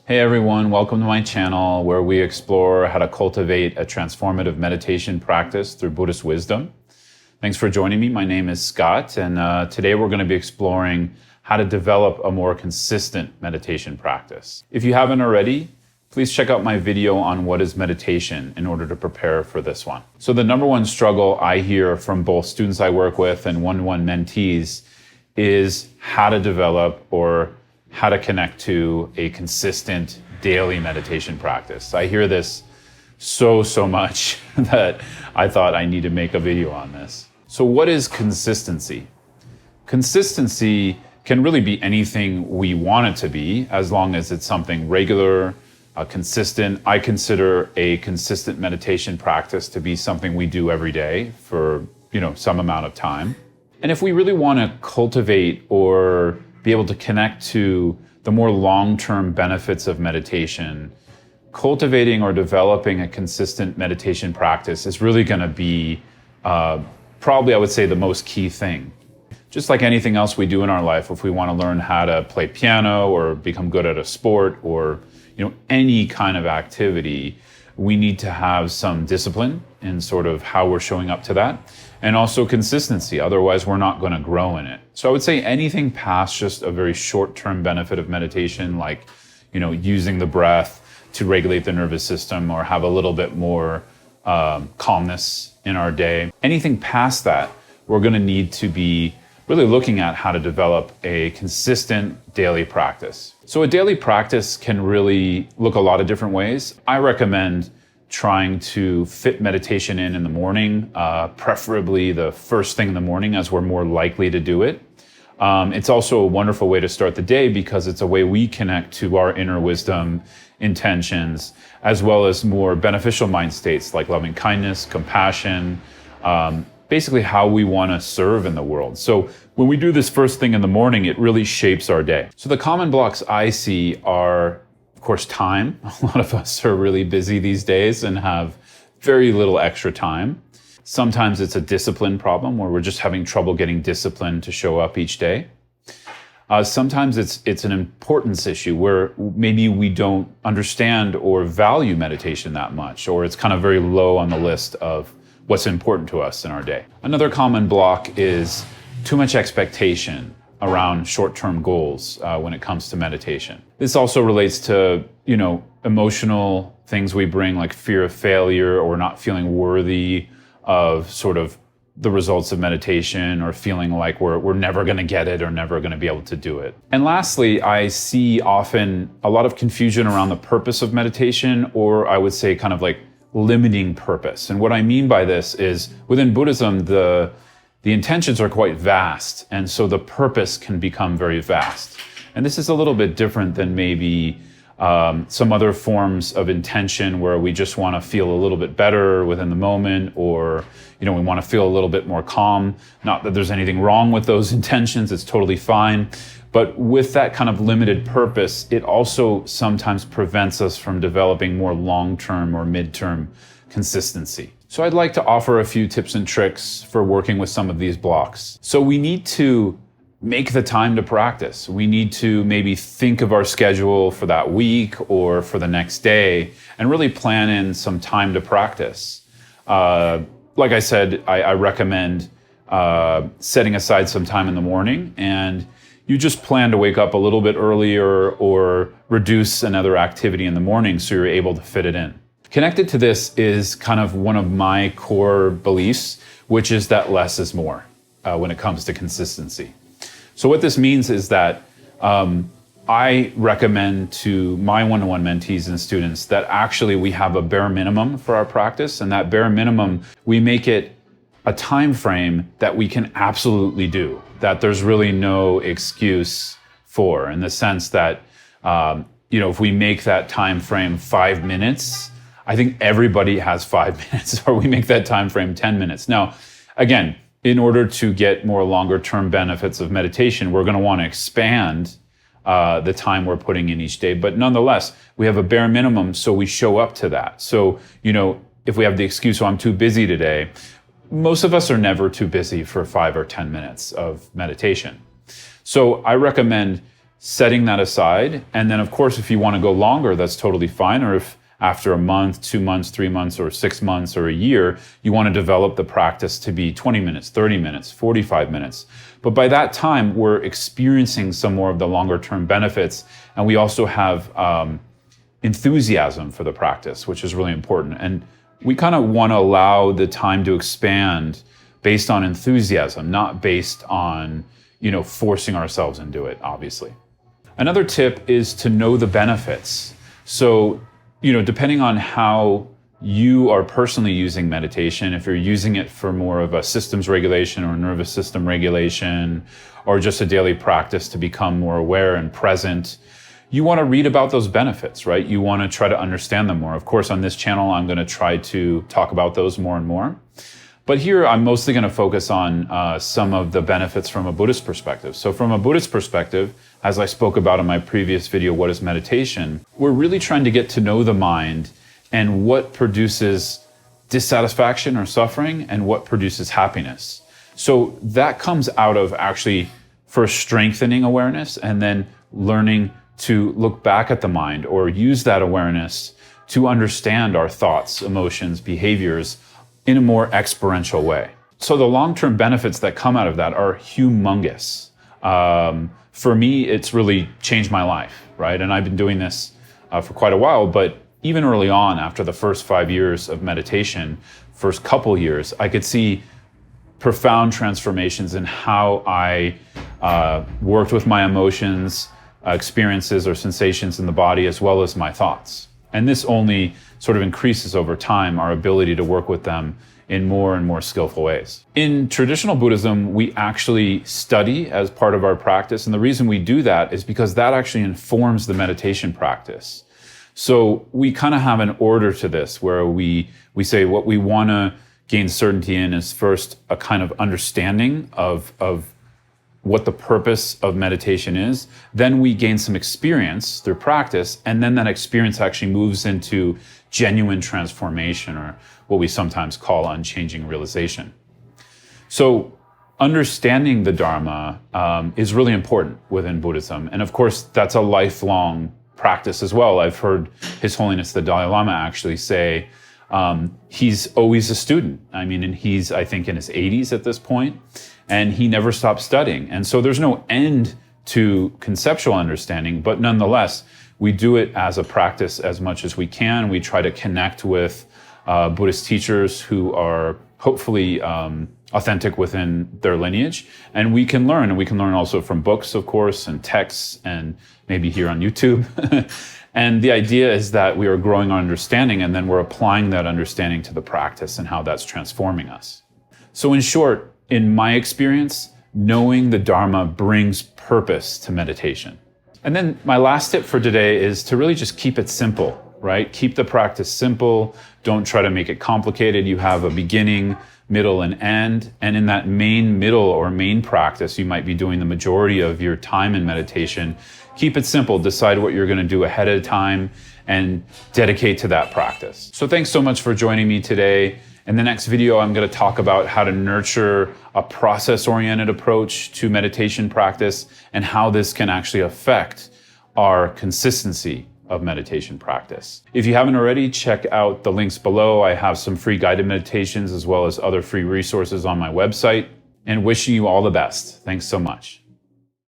Hey everyone, welcome to my channel where we explore how to cultivate a transformative meditation practice through Buddhist wisdom. Thanks for joining me. My name is Scott, and today we're going to be exploring how to develop a more consistent meditation practice. If you haven't already, please check out my video on what is meditation in order to prepare for this one. So the number one struggle I hear from both students I work with and one-on-one mentees is how to develop or how to connect to a consistent daily meditation practice. I hear this so much that I thought I need to make a video on this. So what is consistency? Consistency can really be anything we want it to be, as long as it's something regular, consistent. I consider a consistent meditation practice to be something we do every day for, some amount of time. And if we really want to cultivate or be able to connect to the more long-term benefits of meditation, cultivating or developing a consistent meditation practice is really going to be probably, I would say, the most key thing. Just like anything else we do in our life, if we want to learn how to play piano or become good at a sport or any kind of activity, we need to have some discipline in sort of how we're showing up to that, and also consistency. Otherwise, we're not going to grow in it. So I would say anything past just a very short-term benefit of meditation, like using the breath to regulate the nervous system or have a little bit more calmness in our day. Anything past that, we're going to need to be really looking at how to develop a consistent daily practice. So a daily practice can really look a lot of different ways. I recommend trying to fit meditation in the morning, preferably the first thing in the morning, as we're more likely to do it. It's also a wonderful way to start the day because it's a way we connect to our inner wisdom, intentions, as well as more beneficial mind states like loving kindness, compassion, basically how we want to serve in the world. So when we do this first thing in the morning, it really shapes our day. So the common blocks I see are, of course, time. A lot of us are really busy these days and have very little extra time. Sometimes it's a discipline problem where we're just having trouble getting disciplined to show up each day. Sometimes it's an importance issue where maybe we don't understand or value meditation that much, or it's kind of very low on the list of what's important to us in our day. Another common block is too much expectation around short-term goals when it comes to meditation. This also relates to, emotional things we bring, like fear of failure or not feeling worthy of sort of the results of meditation, or feeling like we're never going to get it or never going to be able to do it. And lastly, I see often a lot of confusion around the purpose of meditation, or I would say kind of like limiting purpose. And what I mean by this is within Buddhism, the intentions are quite vast, and so the purpose can become very vast. And this is a little bit different than maybe some other forms of intention where we just want to feel a little bit better within the moment, or we want to feel a little bit more calm. Not that there's anything wrong with those intentions, it's totally fine. But with that kind of limited purpose, it also sometimes prevents us from developing more long-term or mid-term consistency. So I'd like to offer a few tips and tricks for working with some of these blocks. So we need to make the time to practice. We need to maybe think of our schedule for that week or for the next day and really plan in some time to practice. Like I said, I recommend setting aside some time in the morning, and you just plan to wake up a little bit earlier or reduce another activity in the morning so you're able to fit it in. Connected to this is kind of one of my core beliefs, which is that less is more when it comes to consistency. So what this means is that I recommend to my one-on-one mentees and students that actually we have a bare minimum for our practice, and that bare minimum, we make it a time frame that we can absolutely do, that there's really no excuse for, in the sense that, if we make that time frame 5 minutes, I think everybody has 5 minutes, or we make that time frame 10 minutes. Now, again, in order to get more longer term benefits of meditation, we're going to want to expand the time we're putting in each day. But nonetheless, we have a bare minimum, so we show up to that. So, if we have the excuse, I'm too busy today, most of us are never too busy for 5 or 10 minutes of meditation. So I recommend setting that aside. And then, of course, if you want to go longer, that's totally fine. Or if after a month, 2 months, 3 months, or 6 months, or a year, you want to develop the practice to be 20 minutes, 30 minutes, 45 minutes. But by that time, we're experiencing some more of the longer term benefits. And we also have enthusiasm for the practice, which is really important. And we kind of want to allow the time to expand based on enthusiasm, not based on, forcing ourselves into it, obviously. Another tip is to know the benefits. So, depending on how you are personally using meditation, if you're using it for more of a systems regulation or nervous system regulation, or just a daily practice to become more aware and present, you want to read about those benefits, right? You want to try to understand them more. Of course, on this channel, I'm going to try to talk about those more and more. But here, I'm mostly going to focus on some of the benefits from a Buddhist perspective. So from a Buddhist perspective, as I spoke about in my previous video, What is Meditation? We're really trying to get to know the mind and what produces dissatisfaction or suffering and what produces happiness. So that comes out of actually first strengthening awareness and then learning to look back at the mind or use that awareness to understand our thoughts, emotions, behaviors in a more experiential way. So the long-term benefits that come out of that are humongous. For me, it's really changed my life, right? And I've been doing this for quite a while, but even early on, after the first 5 years of meditation, first couple years, I could see profound transformations in how I worked with my emotions, experiences or sensations in the body, as well as my thoughts. And this only sort of increases over time our ability to work with them in more and more skillful ways. In traditional Buddhism, we actually study as part of our practice. And the reason we do that is because that actually informs the meditation practice. So we kind of have an order to this where we say what we want to gain certainty in is first a kind of understanding of what the purpose of meditation is. Then we gain some experience through practice, and then that experience actually moves into genuine transformation, or what we sometimes call unchanging realization. So understanding the Dharma is really important within Buddhism. And of course, that's a lifelong practice as well. I've heard His Holiness the Dalai Lama actually say he's always a student. And he's, I think, in his 80s at this point, and he never stopped studying. And so there's no end to conceptual understanding, but nonetheless, we do it as a practice as much as we can. We try to connect with Buddhist teachers who are hopefully authentic within their lineage. And we can learn also from books, of course, and texts, and maybe here on YouTube. And the idea is that we are growing our understanding, and then we're applying that understanding to the practice and how that's transforming us. So in short, in my experience, knowing the Dharma brings purpose to meditation. And then my last tip for today is to really just keep it simple, right? Keep the practice simple. Don't try to make it complicated. You have a beginning, middle, and end. And in that middle or main practice, you might be doing the majority of your time in meditation. Keep it simple. Decide what you're going to do ahead of time and dedicate to that practice. So thanks so much for joining me today. In the next video, I'm going to talk about how to nurture a process-oriented approach to meditation practice and how this can actually affect our consistency of meditation practice. If you haven't already, check out the links below. I have some free guided meditations as well as other free resources on my website, and wishing you all the best. Thanks so much.